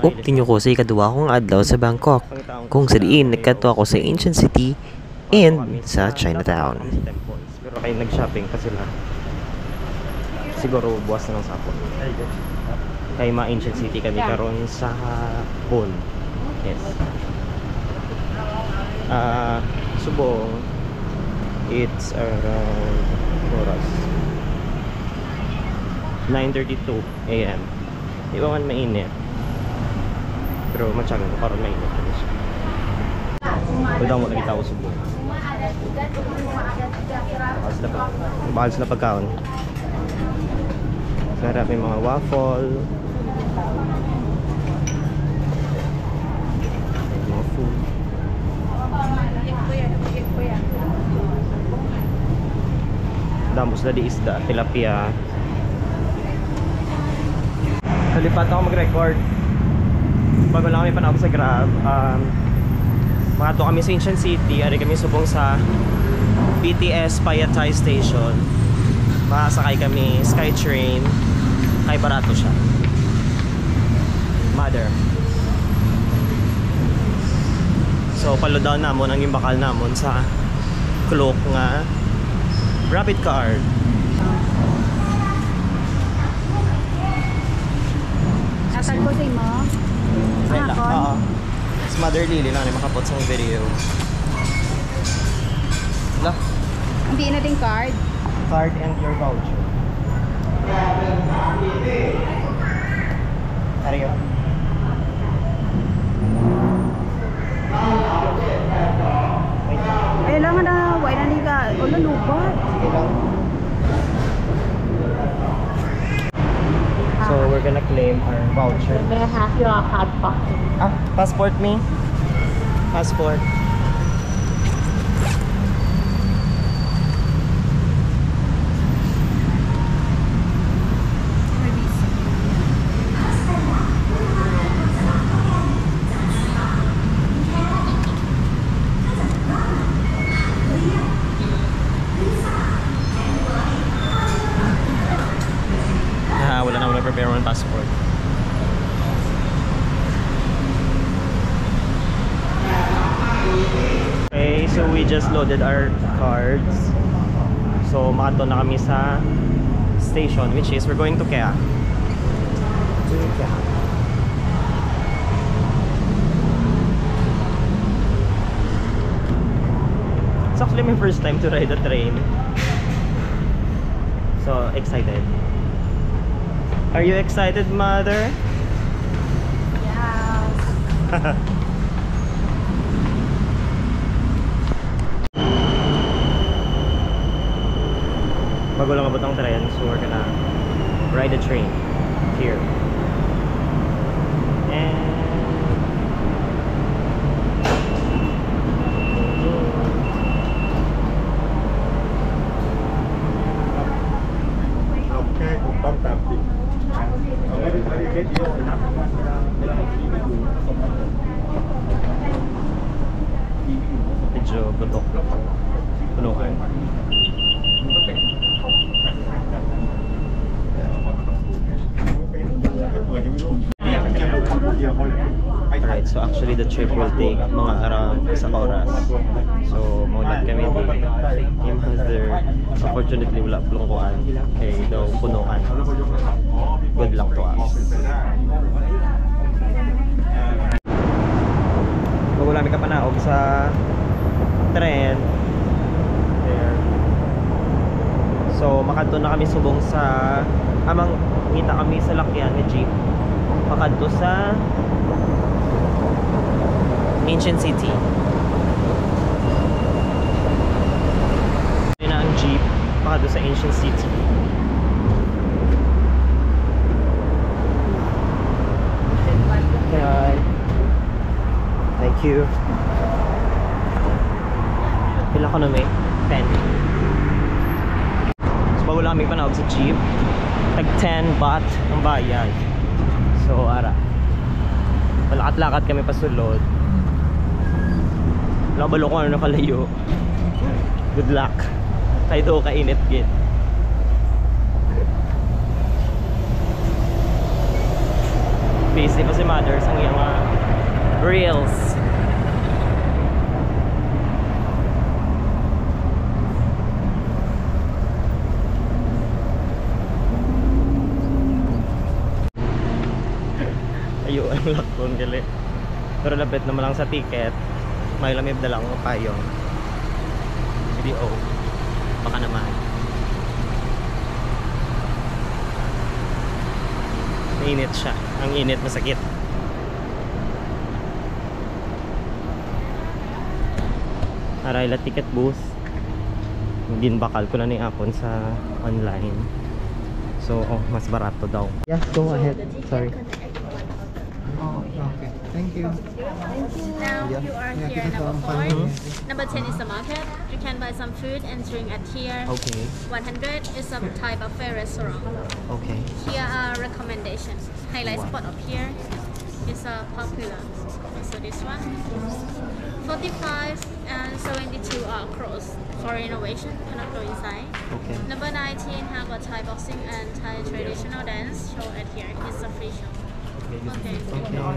Tinyo ko sa ikaduwa kong adlaw sa Bangkok, kung sa diin nagkadto ako sa Ancient City and sa Chinatown. Pero kayo nag-shopping pa sila. Siguro buwas na ng sapon. Kay ma-Ancient City kami karon sa Hapon. Yes. Subong, it's around oras 9:32 AM. Di ba man mainit? Pero matyagan ko karon mainit kami siya. Pwede mo nakita ko Subong. Bahal sila pagkaon. Sarap yung mga waffle, mga food. Damos na di isda, tilapia. Nalipat ako mag-record bago lang kami panahon sa Grab. Makato kami sa Ancient City. Ari kami subong sa BTS Payatay Station. Makasakay kami Skytrain. Kay barato siya. Mother. So paludaw namon ang imbakal namon sa Klook nga rapid card. Natag ko sa mo. Oo. It's Mother Lily lang na makapot sa video. Lah. Hindi na din card. Card and your voucher. Ariyo. Ay lang na, wala na niga. Wala lupat. Sige lang. So we're gonna claim our voucher. May I have your passport? Passport me? Passport. Wala na, wala prepare one passport. Okay, so we just loaded our cards. So makato na kami sa station, which is we're going to Kea. It's actually my first time to ride a train. So excited. Are you excited, Mother? Yes. Bago lang abot ang tren, so we're gonna ride a train here. Medyo butok punukan. Alright, so actually the trip will take mga around isang oras. So maulit kami yung Mother. Unfortunately wala plungkuan kay daw punukan. Good luck to us. Wala kami kapanaog sa tren. There. So makadto na kami subong sa amang ngita kami sa lakyan ni jeep. Makadto sa Ancient City. Yun na ang jeep. Makadto sa Ancient City. Okay. Thank you. Pila ko na may 10. So bago lang kami panahog sa jeep. Tag 10 baht ang bayad. So ara, malakat-lakat kami pasulod. Wala balo kung ano nakalayo. Good luck. Kaya daw kainit git. busy pa si Mothers ang iyang reels. Ayun ang lakon gali. Pero lapit naman lang sa ticket. May lamib na lang ang payong. Video. Baka naman. Mainit siya. Ang init, masakit. Aray la ticket booth. Ginbakal ko na ni Apon sa online. So, mas barato daw. Yeah, go ahead. Sorry. Okay, thank you. Now Yeah. you are Yeah, here this is number all 4. fine. Number 10 is the market. You can buy some food and drink at here. Okay. 100 is a type of fair restaurant. Okay. Here are recommendations. Highlight spot of here is popular. So this one. 45 and 72 are closed for renovation. Cannot go inside. Okay. Number 19 have a Thai boxing and Thai traditional dance show at here. It's official. Okay.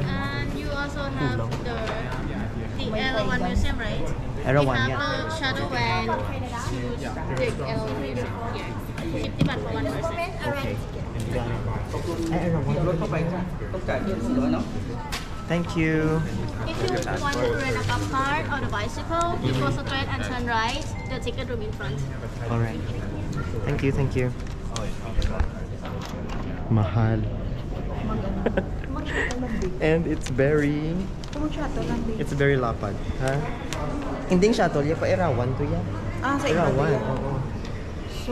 And you also have the L1 museum, right? L1, we have yeah. the shadow van to the L1 museum here. 50 baht for one person. Okay. Thank you. If you want to rent a golf cart or the bicycle, you go straight and turn right. The ticket room in front. Alright. Thank you, thank you. Mahal. And it's very lapad. Ha? Hindi shuttle, ya pa Irawan to ya. Ah, sa Irawan, oo.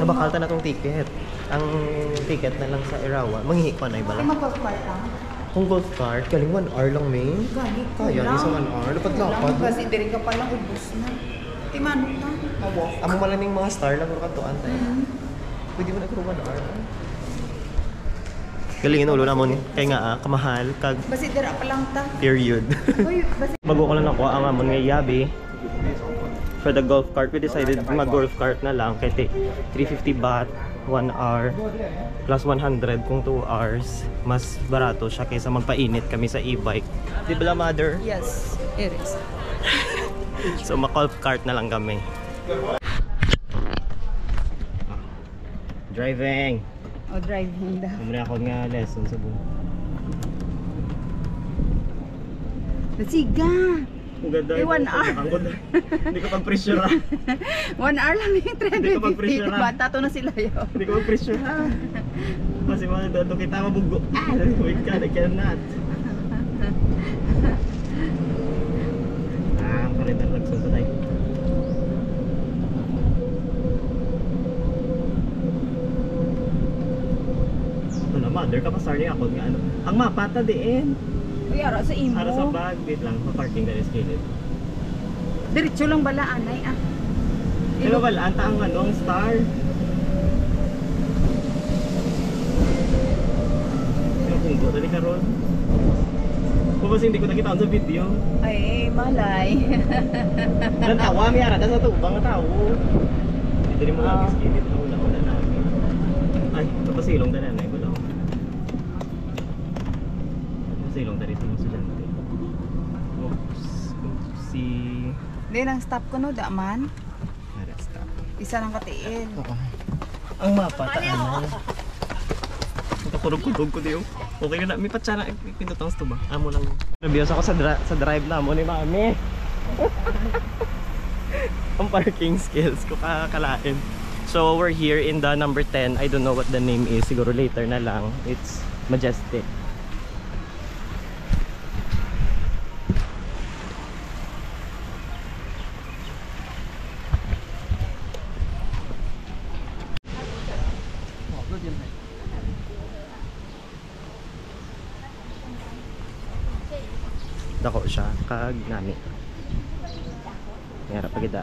Nabakalta na tong ticket. Ang ticket na lang sa Irawan. Manghihi pa na ibala. Mag-golf-cart lang. Kung golf cart, kaling 1 hour lang may. Kaya, di sa 1 hour. Lapad-lapad. Kasi diri ka palang ubus na. Timano na. Mawalk. Amo malaming mga star lang kung katuan tayo. Pwede mo na kung 1 hour. Galingin ulo namon kay nga kamahal kag Basi dira pa lang ta. period. Uy, basi Bago ko lang ako ang amon nga yabi. For the golf cart, we decided mag-golf cart na lang kay 350 baht 1 hour plus 100 kung 2 hours. Mas barato siya kaysa magpainit kami sa e-bike. Di ba, mother? yes, it is. So mag-golf cart na lang kami. Driving. O driving daw. Muna ako nga lesson sa buong. Nasiga. Ang ganda. Eh, 1 hour. Hindi ko pag-pressure ha. 1 hour lang yung Hindi ka mag-pressure, 350. ha? Bata to na sila yun. Hindi ko pag-pressure ha. Kasi mga doon kita mabugo. Wait ka, I cannot. Ang palitan lagsun ko tayo. Ano na, mother ka pa sorry ako nga ano. Ang mapa ta diin. Uy, ara sa imo. Para sa bag, wait lang, pa-parking na is kilid. Diretso lang bala, anay ah. Pero wala, anta ang ano, ang star. Yung punggo, dali ka ron. Kung kasi hindi ko nakita sa video. Ay, malay. Ang tawa, may arata sa tubang na tao. Dito rin mo lang iskilid na una-una namin. Ay, papasilong na nanay ko lang. Papasilong na rin sa mga estudyante. Oops. Si... Hindi nang stop ko no, daman. Stop. Isa lang katiil. Ang mapa, taan. Nakakurog-kurog ko diyo. Okay na, may patsana, pinutang ito ba? Amo lang. Nervyos ako sa drive na mo ni mami. Ang parking skills ko kakalain. So we're here in the number 10. I don't know what the name is. Siguro later na lang. It's Majestic. Dako siya kag nami. Mayara pa kita.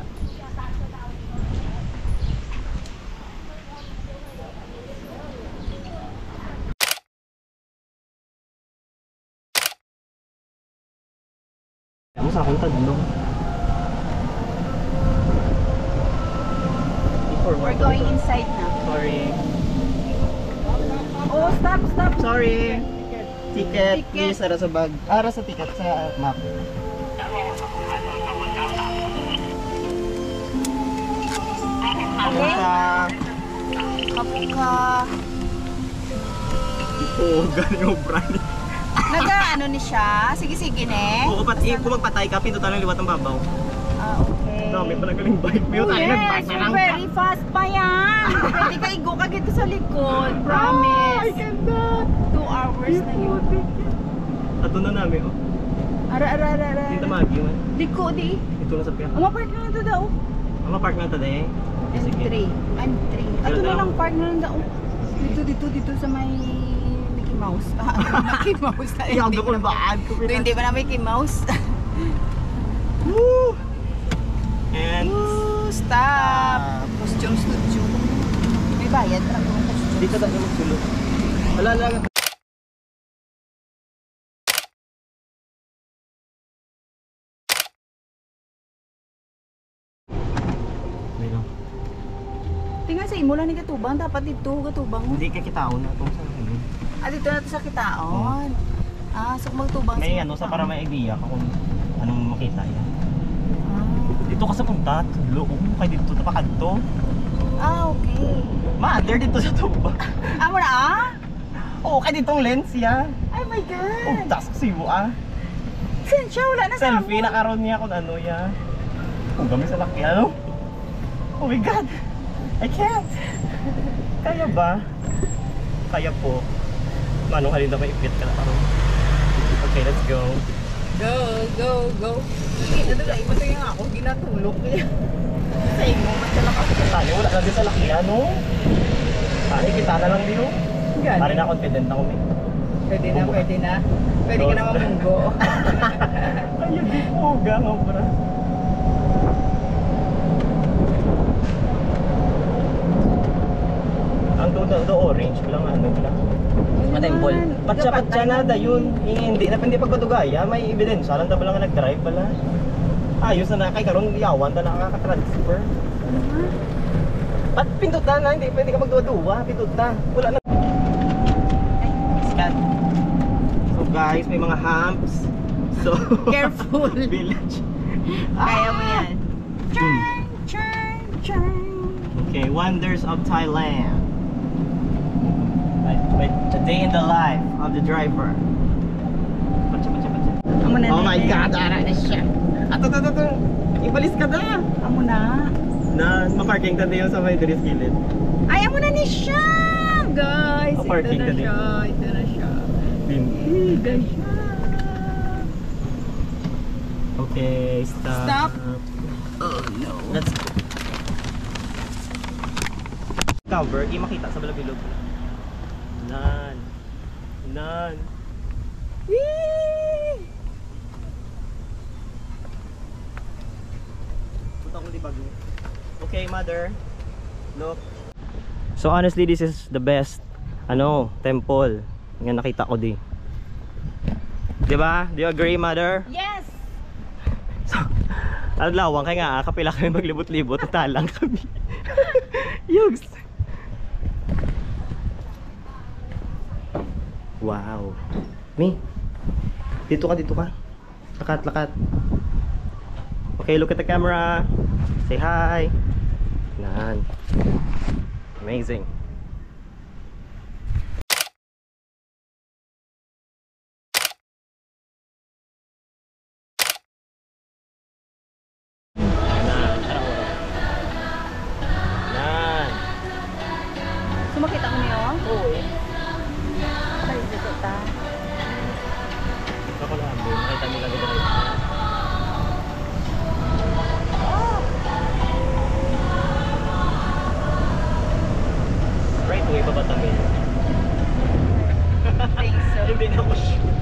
Ano sa akong tadlong? We're going inside na. Sorry. Oh, stop. Sorry. Ticket, please, ara sa bag. Ara sa ticket sa map. Okay. Kapuka. Oo, gano'n yung brand. Naga-ano ni siya? Sige ne. Oo, kung magpatay ka, pindutan ng liwat ng babaw. Ah, okay. Dami pa nagaling bike. May tayo Yes, very fast pa yan. Pwede ka igo ka dito sa likod. Promise. I cannot. 2 hours na yun. Ato na namin, oh. Ara. Tinta magi man. Liko di. Ito na sa piyak. Umapark na lang daw. Ang park na today. M3. M3. Ato na lang park na lang daw. Dito sa may Mickey Mouse. Mickey Mouse. Iyang dukol baan ko. Hindi ba na Mickey Mouse? Woo! And Stop! Costume studio. May bayad para kung costume. dito tayo magsulot. Wala lang. Tingnan sa imo lang ni Katubang. Dapat dito, Katubang. Hindi ka kitaon na itong sa akin. Dito na to sa Kitaon. So magtubang May ano sa para may idea ka kung anong makita yan. Ah, Dito ka sa punta, loob kay dito pa kadto. okay. Mother dito sa tuba. Amo na Oo, kay ditong lens ya. Ay my God. Oh, tas sibo Saan siya? Wala na sa Selfie na karon niya kung ano ya. Oh, gamit sa laki ano. Oh my God. I can't. Kaya ba? Kaya po. Manong halin na may ipit ka na karon. Okay, let's go. Go. Sige, ito na. Iba ito yung ako. Ginatulog niya. Sa imo, matulog ako. Tani, wala na din sa laki ano. Tani, kita na lang din oh. Pare na confident ako eh. Pwede na. Pwede ka na mamunggo. Ay, yung bipoga nga bra. Ang do orange lang ano lang. Matembol. Patsa na da yun. Hindi pagbatugaya, may ebidensya lang lang nga nag-drive pala. Ayos na kay karon yawan ta nakaka-transfer. At pindot na, hindi pwede ka magduwa-duwa, pindot na. Wala na. Scan. So guys, may mga humps. So Careful. Village. Kaya mo yan. Churn. Okay, wonders of Thailand. A day in the life of the driver. Patsa. Amo na. Oh my God, ara na siya. Ato. Ibalis ka na. Amo na. Na maparking ka din sa may diris gilid. Ay, amo na ni siya. Guys, Parking ka din. Ito na siya. Guys. Okay, stop. Oh no. Let's go. Cover, di makita sa bilog. Nan. Punta ko di bago. Okay, mother. Look. So honestly, this is the best temple nga nakita ko di. 'Di ba? Do you agree, mother? Yes. So, ang lawang kaya nga kapila kami maglibot-libot, talang kami. Yugs. Wow. Mi. Dito ka. Lakat. Okay, look at the camera. Say hi. Nan. Amazing. So makita mo niyo? Oo. Ay, dito ta. Ako lang, makita nila dito. Right way pa ba tamin? Think so. Hindi na ako sure.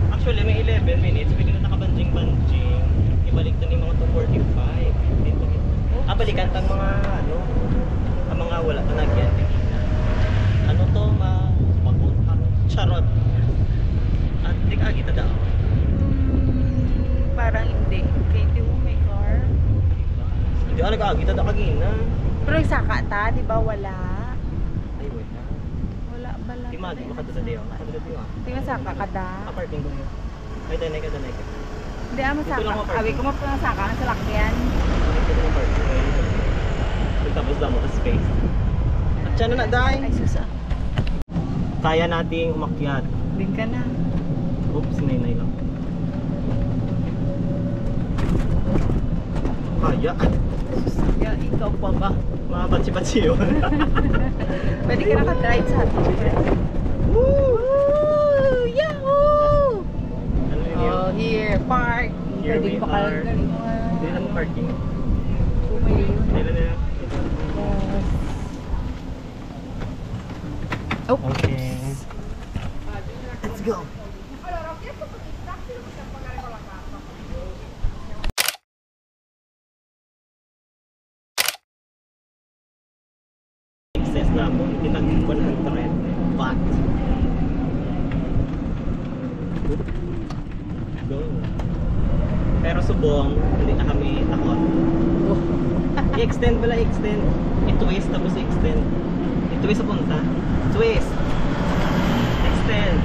Actually, may 11 minutes. Pwede na nakabanjing-banjing. Ibalik na ni mga 2:45. Dito. Balikan tang mga ang mga wala pa nagyan. Ano to, charot. At di ka kita daw. Parang hindi. Okay, hindi mo may car. Hindi ka nagkakita daw kagina. Pero yung saka ta, di ba wala? Ay, wait na. Wala ba lang? Di magi, makadala diyo. Makadala diyo ah. Tingnan sa kakada. Parking ko yun. Ay, danay ka. Hindi mo sa Dito lang ako parking. Abi ko mo pa sa kang sa lakyan. Tapos lang mo sa space. At siya na dahil. Ay susa. Kaya nating umakyat. Din ka na. Oops, nay lang. Kaya. Ya, ikaw pa ba? Mga batsi-batsi yun. Pwede ka naka-drive sa atin. Woo! Yahoo! Ano yun yun? Oh, here, park. Here Pwede we pa are. galing mo. Hindi lang parking. Bumili yun. Kailan na yun? Yes. Oh. Okay. Let's go. Excess na ako, hindi nag-100 baht. Go. Pero subong, hindi na kami takot. I-extend pala, i-extend. I-twist tapos i-extend. I-twist sa punta. Twist. Extend.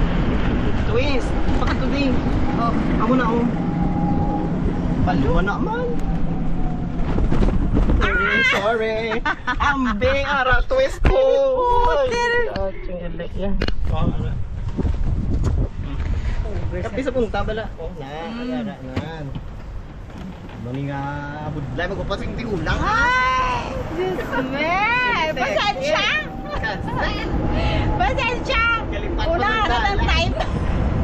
Twist. Pakatubing. Oh. Ako na oh. Paluwa na man. Sorry. Ambing ara twist ko. Tapi sa punta bala. Oh na, agara na. Mani nga budlay magpapasing ti ulang. Ay! Diyos me! Pasensya! Pasensya! Ulang na ng time.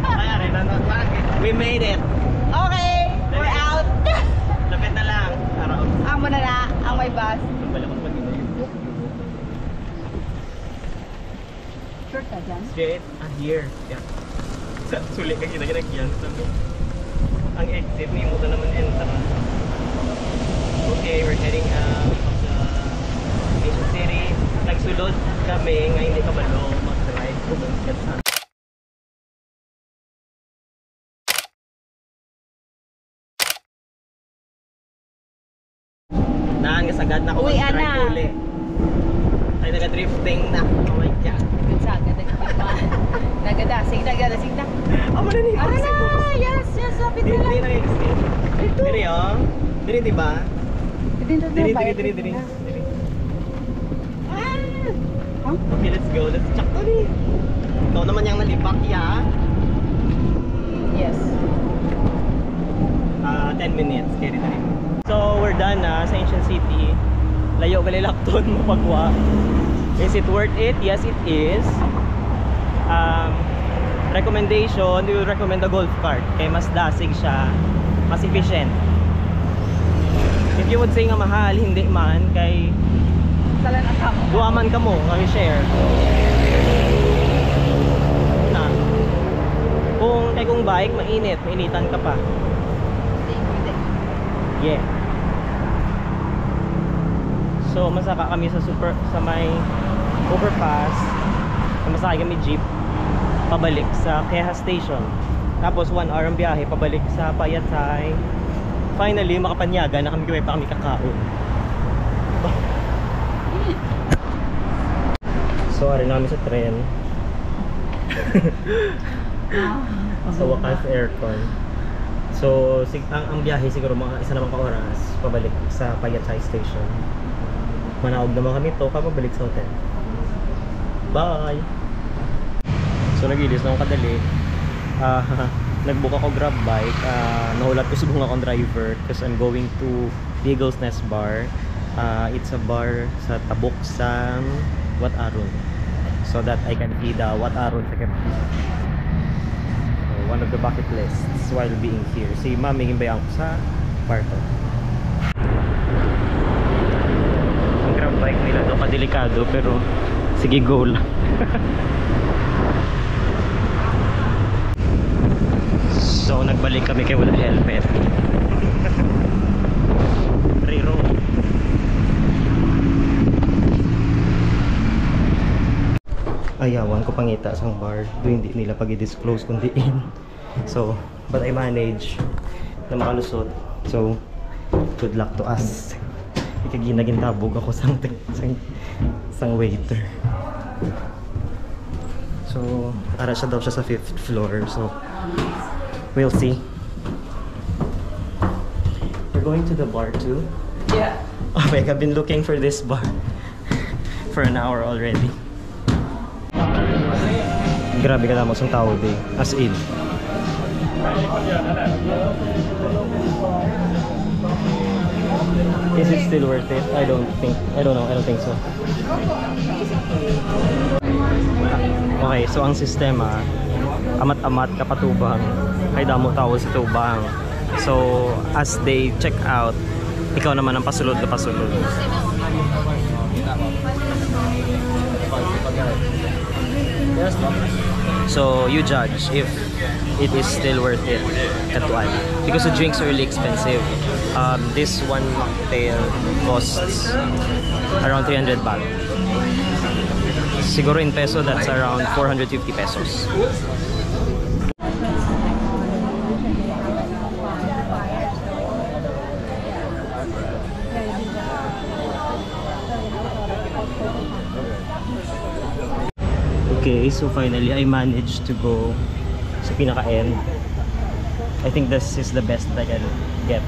Ay, we made it. Okay, we're out. Lapit na lang. Araw. Amo na na, ang may bus. Bala kong pag-ina yun. Sure ka dyan? Straight here. Yeah. Sulit ka ginagyan. Ang exit ni mo naman enter. Okay, we're heading out of the Asian City. Nagsulod kami, ngayon hindi ka balo mag-drive pumunta sa naan ka sagad na ako Uwian mag-drive na. uli. Ay naga-drifting na. Oh my God. Good sa agad ang iba. Nagadasing na. Amo na ni. Ano na? Yes, lapit na Dili lang. na exit. Dili oh. Dili diba? Dili. Huh? Okay, let's go. Let's check to ni. Ikaw naman yung nalipak ya. Yes. 10 minutes. Carry na rin. So, we're done na sa Ancient City. Layo galilakton mo pagwa. Is it worth it? Yes, it is. Recommendation, we will recommend the golf cart. Kaya mas dasig siya. Mas efficient. If you would say nga mahal, hindi man. Kay Salan ang kamo. duwaman ka mo, kami share. Na. Kung bike, mainit. Mainitan ka pa. Yeah. So masaka kami sa may overpass. Masakay kami jeep pabalik sa Keha Station. Tapos 1 hour ang biyahe pabalik sa Payatay. Finally makapanyaga na kami pa kami kakao. So ari namin sa tren. Sa wakas aircon. So, ang biyahe siguro mga isa naman ka oras pabalik sa Payatay Station. Manaog naman kami to pabalik sa hotel. Bye! So, nagilis na akong kadali. Nag-book ako grab bike. Nahulat ko subong akong driver because I'm going to Eagle's Nest Bar. It's a bar sa tabok sa Wat Arun. So that I can see the Wat Arun sa Kepri. One of the bucket lists while being here. Si Mami himbayan ko sa kwarto. Ang grab bike nila do kadelikado pero sige go lang. So nagbalik kami kay wala helmet. Riro. Ayawan ko pangita sa bar. Do hindi nila pag-i-disclose kundi in. So, but I manage na makalusot. So, good luck to us. Ikaginagin tabog ako sang waiter. So, ara siya daw siya sa 5th floor. So, we'll see. We're going to the bar too. Yeah. Oh my God, I've been looking for this bar for an hour already. Grabe ka damos ang tao din. As in. Is it still worth it? I don't know. I don't think so. Okay, so ang sistema, amat-amat kapatubang, kay damo tao sa tubang. So, as they check out, ikaw naman ang pasulod na pasulod. So, you judge if it is still worth it katuan. Because the drinks are really expensive. This one mocktail costs around 300 baht. Siguro in peso, that's around 450 pesos. Okay, so finally I managed to go sa pinaka-end. I think this is the best that I can get.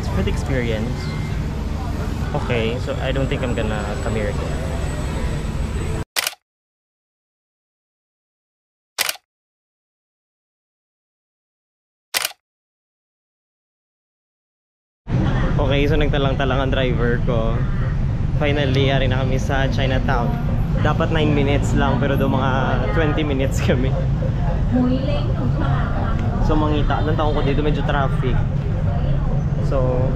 It's a good experience. Okay, so I don't think I'm gonna come here again. Okay, so nagtalang-talang ang driver ko. Finally, ari na kami sa Chinatown. Dapat 9 minutes lang, pero do mga 20 minutes kami. So mangita, ng taong ko dito medyo traffic. So,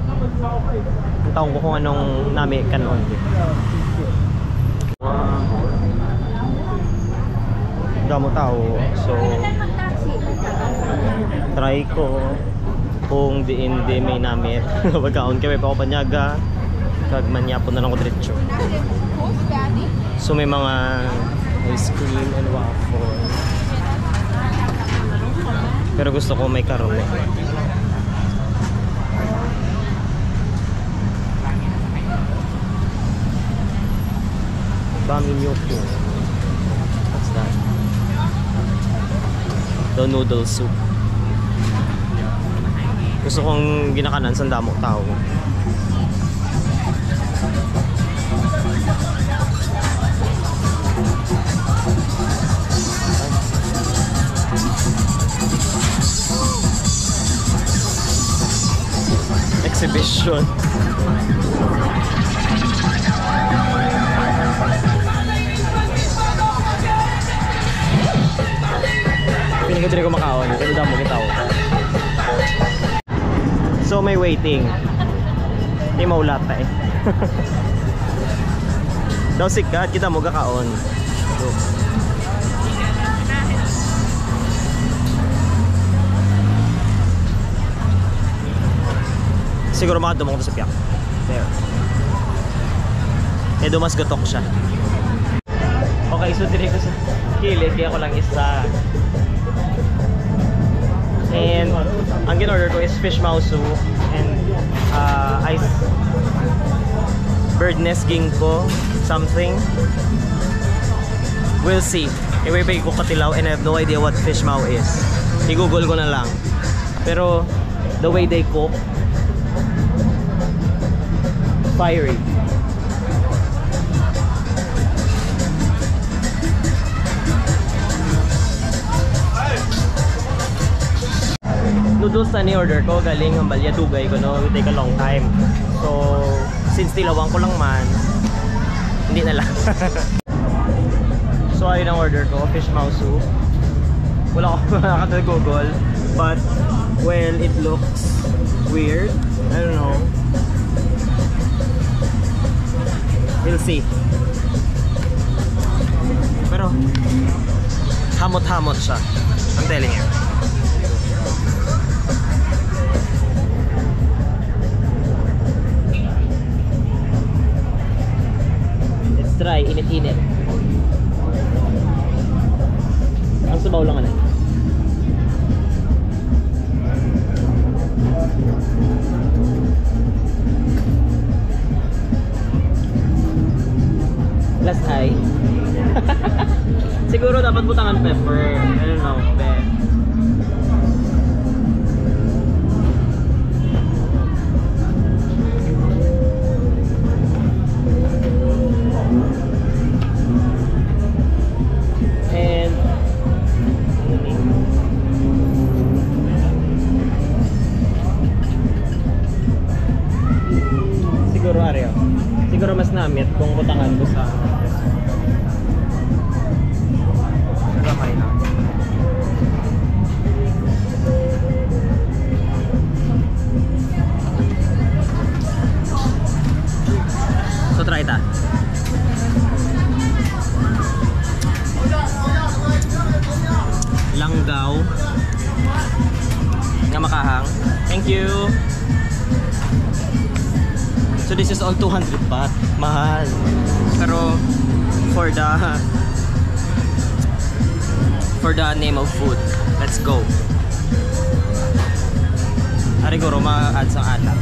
ang taong ko kung anong nami kanon. Damo tao. So, try ko kung diin di may namit. Pagkaon kami pa ako panyaga. Kagmanyapon na lang ko diretso. So may mga ice cream and waffle. Pero gusto ko may karne. Bami Nyokyo. What's that? The noodle soup. Gusto kong ginakanan sa damo tao. Exhibition. Piling ko din ko makaon. Pero damo kita ako. So may waiting. Di maulata eh. Daw sikat kita mo gakaon. So, siguro makadumong ko sa piyak. There. Eh dumas gatok siya. Okay, so dire ko sa kilid kaya ko lang isa. And ang ginorder ko is fish mausu and ice bird nest ginkgo something. We'll see. Iwebay ko katilaw and I have no idea what fish mau is. I-google ko na lang. Pero the way they cook, fiery. Noodles na ni-order ko galing Hambalya Dugay ko, no? It will take a long time. So, since tilawang ko lang man, hindi na lang. So, ayun ang order ko, fish mausu. Wala ko nakaka-google, but well, it looks weird. I don't know. We'll see. Pero hamot-hamot siya. I'm telling you. Let's try. Init-init. Ang sabaw lang ano. Last eye. kailangan pepper. I don't know, bet. And siguro Aryo. Siguro mas namit kung utangan ko sa ramay na. So try ta. Langgaw nga makahang. Thank you. So this is all 200 baht. Mahal. Pero for the name of food, let's go. Ariguro ma-add sa ata.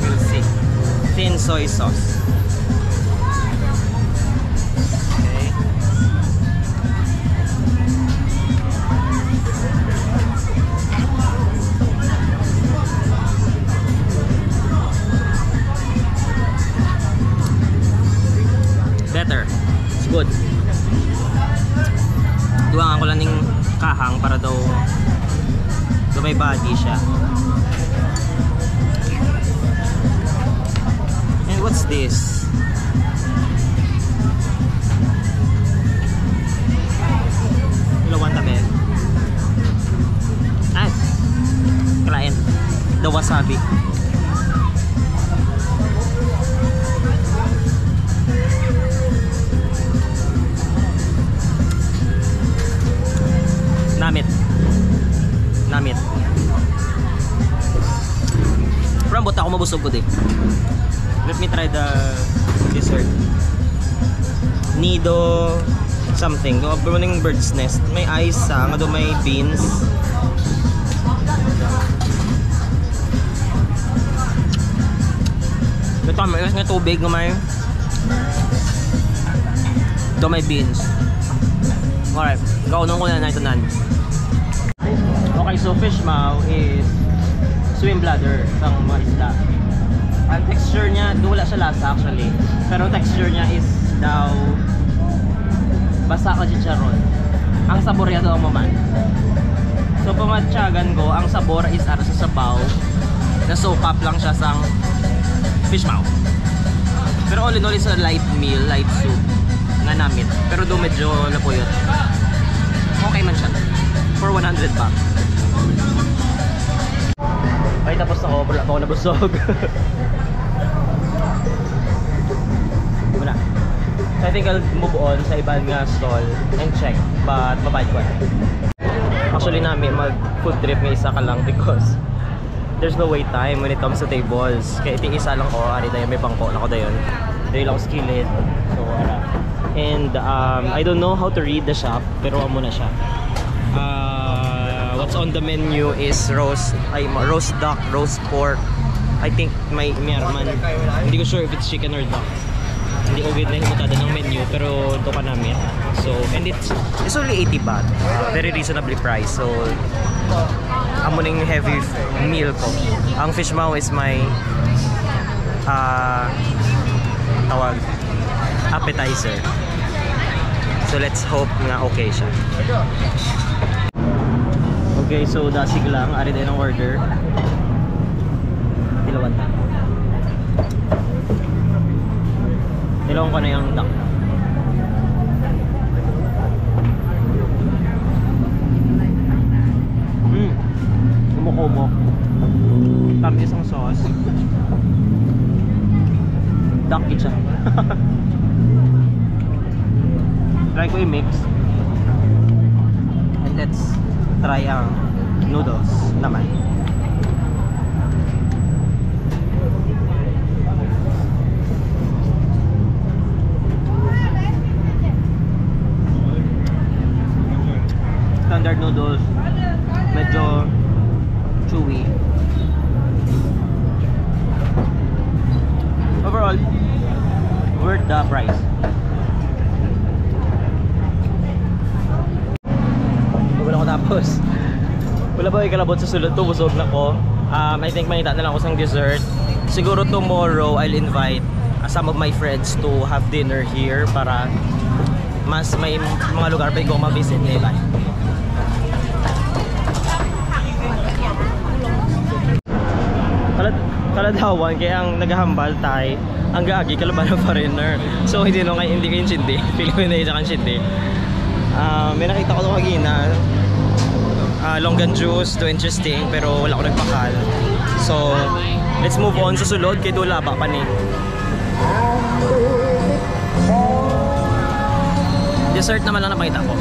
We'll see. Thin soy sauce. Okay. Better. It's good. Duwangan ko lang ng kahang para daw may body siya. And what's this? Ilawan tabi. Ay! Kalain. The wasabi. Namit. Rambot ako mabusog ko din. Let me try the dessert. Nido something. Burning bird's nest. May ice nga do may beans. Ito may tubig nga may. Ito may beans. Alright, kaunon ko na ito nan. Okay, so fish maw is swim bladder ng mga isda. Ang texture niya, wala siya lasa actually. Pero texture niya is daw basa ka chicharon. Ang sabor niya daw maman. So pumatsagan ko, ang sabor is ara sa sabaw. Na-soak up lang siya sa fish maw. Pero all in all is a light meal, light soup nga namit. Pero do medyo lapuyot. Okay man siya. For 100 baht. Ay, tapos na ako. Wala pa ako nabusog. Di ba na? So I think I'll move on sa ibang stall and check. But mabait ko. Actually namin mag-food trip may isa ka lang because there's no wait time when it comes to tables. Kaya iti isa lang ko. Ari tayo may bangko na ko dayon. Dahil ako skilled. So ara. And I don't know how to read the shop. Pero amo na siya. What's on the menu is roast duck, roast pork. I think may merman. Hindi ko sure if it's chicken or duck. Hindi ko gid na himutada ng menu pero ito pa namin. So and it's only 80 baht. Very reasonably priced. So amo ning heavy meal ko. Ang fish maw is my tawag appetizer. So let's hope nga okay siya. Okay, so dasig lang. Ari din ang order. Dilawan na. Dilawan ko na yung duck. Kumukumok. Tamis ang sauce. Duck siya. Try ko i-mix. And let's try ang noodles naman. Standard noodles, medyo chewy. Overall, worth the price. boy, kalabot sa sulod to, busog na ko. I think manita na lang ako sang dessert. Siguro tomorrow I'll invite some of my friends to have dinner here para mas may mga lugar pa ko ma-visit. Bye. Kaladawan kaya ang naghahambal tay ang gaagi kalaban ng foreigner. So hindi no hindi kayo chindi. Pilipino na isa kang chindi. May nakita ko ito kagina. Longgan juice, to interesting pero wala ko nagpakal. So let's move on sa sulod kay dula ba pa ni. Dessert naman lang napakita ko.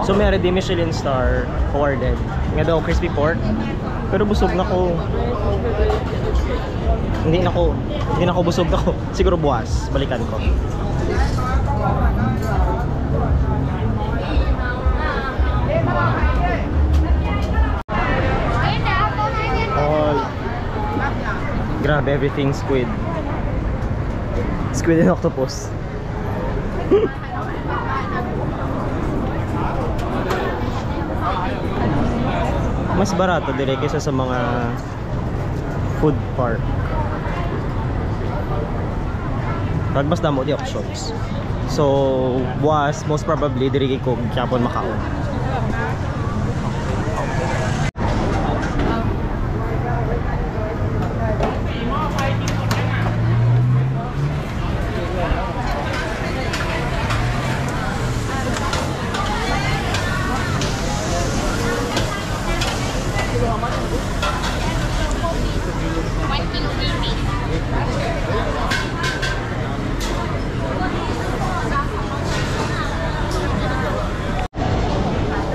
So may ready Michelin star awarded. Nga daw crispy pork. Pero busog na ko. Hindi na ko busog ako. Siguro buwas. Balikan ko. Oh, grabe, everything squid. Squid and octopus. Mas barato dire kaysa sa mga food park. Mas damo di options. So, buwas most probably dire kay ko gyapon makaon.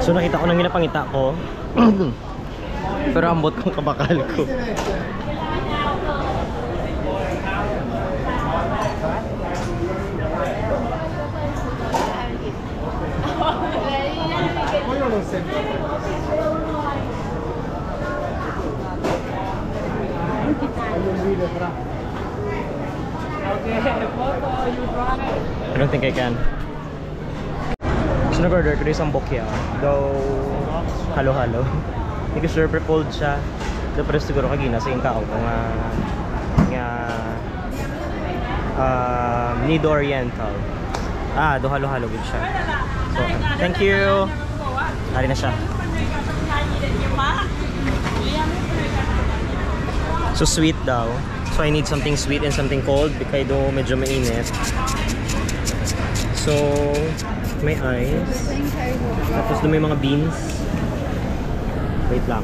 So nakita ko nang ginapangita ko. Pero ambot kong kabakal ko. I don't think I can. So nag-order ko rin isang bokya. Though halo-halo. Hindi ko sure pre-fold siya. Though pero siguro kagina sa yung kao nga Nido Oriental. Do halo-halo din siya. So thank you. Hari na siya. So sweet daw. So I need something sweet and something cold because do medyo mainit. So may ice. Tapos doon may mga beans. Wait lang.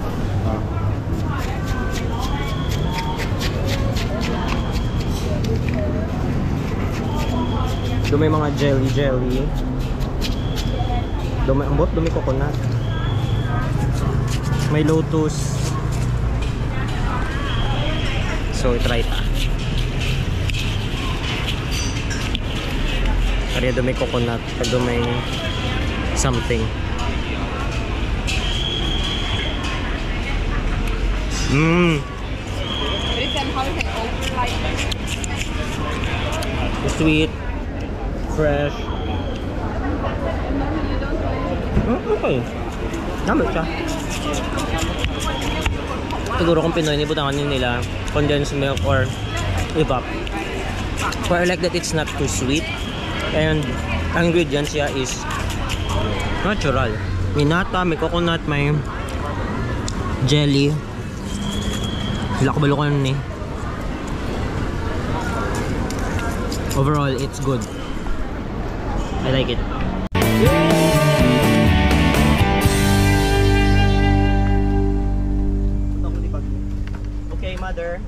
Doon may mga jelly. Doon may ambot, doon may coconut. May lotus. So try ta. Kaya doon may coconut, doon may something. Sweet, fresh. Okay. Dami siya. Siguro kung Pinoy, nibutangan nila condensed milk or evap. But I like that it's not too sweet. And ang ingredients niya is natural. May nata, may coconut, may jelly. Wala ko balukan ni. Overall, it's good. I like it. Okay, mother.